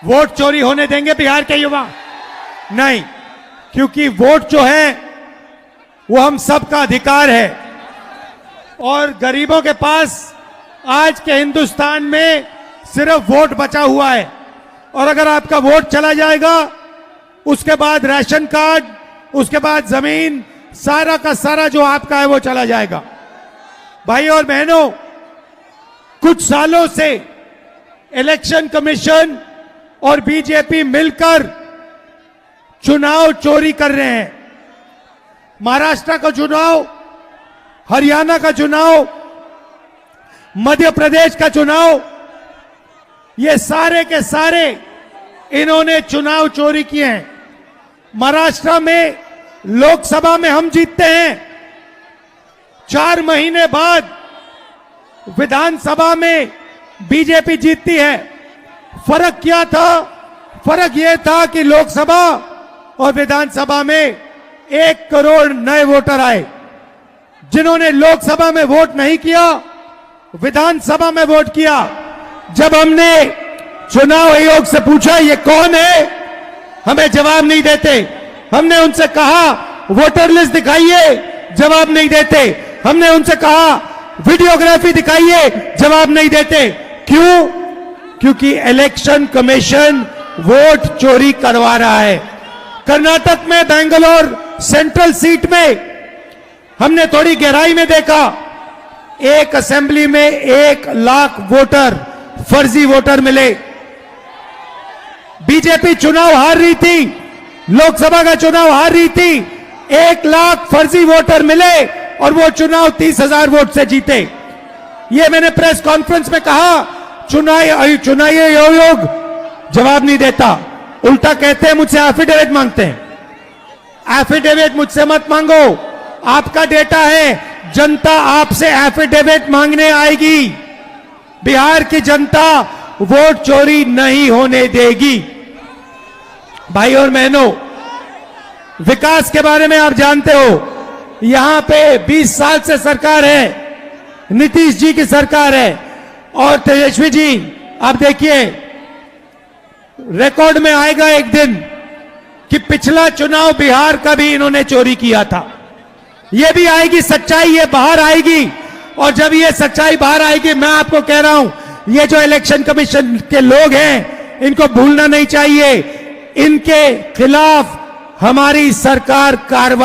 Vote चोरी होने देंगे बिहार के युवा? नहीं, क्योंकि वोट जो है वो हम सबका अधिकार है और गरीबों के पास आज के हिंदुस्तान में सिर्फ वोट बचा हुआ है। और अगर आपका वोट चला जाएगा, उसके बाद राशन कार्ड, उसके बाद जमीन, सारा का सारा जो आपका है वो चला जाएगा। भाई और बहनों, कुछ सालों से इलेक्शन कमीशन और बीजेपी मिलकर चुनाव चोरी कर रहे हैं। महाराष्ट्र का चुनाव, हरियाणा का चुनाव, मध्य प्रदेश का चुनाव, ये सारे के सारे इन्होंने चुनाव चोरी किए हैं। महाराष्ट्र में लोकसभा में हम जीतते हैं, 4 महीने बाद विधानसभा में बीजेपी जीतती है। फर्क क्या था? फर्क यह था कि लोकसभा और विधानसभा में 1 करोड़ नए वोटर आए। जिन्होंने लोकसभा में वोट नहीं किया, विधानसभा में वोट किया। जब हमने चुनाव आयोग से पूछा ये कौन है, हमें जवाब नहीं देते। हमने उनसे कहा वोटर लिस्ट दिखाइए, जवाब नहीं देते। हमने उनसे कहा वीडियोग्राफी दिखाइए, जवाब नहीं देते। क्यों? क्योंकि इलेक्शन कमीशन वोट चोरी करवा रहा है। कर्नाटक में बेंगलोर सेंट्रल सीट में हमने थोड़ी गहराई में देखा, एक असेंबली में 1 लाख वोटर, फर्जी वोटर मिले। बीजेपी चुनाव हार रही थी, लोकसभा का चुनाव हार रही थी, 1 लाख फर्जी वोटर मिले और वो चुनाव 30,000 वोट से जीते। ये मैंने प्रेस कॉन्फ्रेंस में कहा। चुनाव आयोग जवाब नहीं देता, उल्टा कहते हैं मुझसे एफिडेविट मांगते हैं। एफिडेविट मुझसे मत मांगो, आपका डेटा है, जनता आपसे एफिडेविट मांगने आएगी। बिहार की जनता वोट चोरी नहीं होने देगी। भाई और बहनों, विकास के बारे में आप जानते हो, यहां पे 20 साल से सरकार है, नीतीश जी की सरकार है और तेजस्वी जी, आप देखिए रिकॉर्ड में आएगा एक दिन कि पिछला चुनाव बिहार का भी इन्होंने चोरी किया था। ये भी आएगी सच्चाई, ये बाहर आएगी। और जब ये सच्चाई बाहर आएगी, मैं आपको कह रहा हूं, ये जो इलेक्शन कमीशन के लोग हैं, इनको भूलना नहीं चाहिए। इनके खिलाफ हमारी सरकार कार्रवाई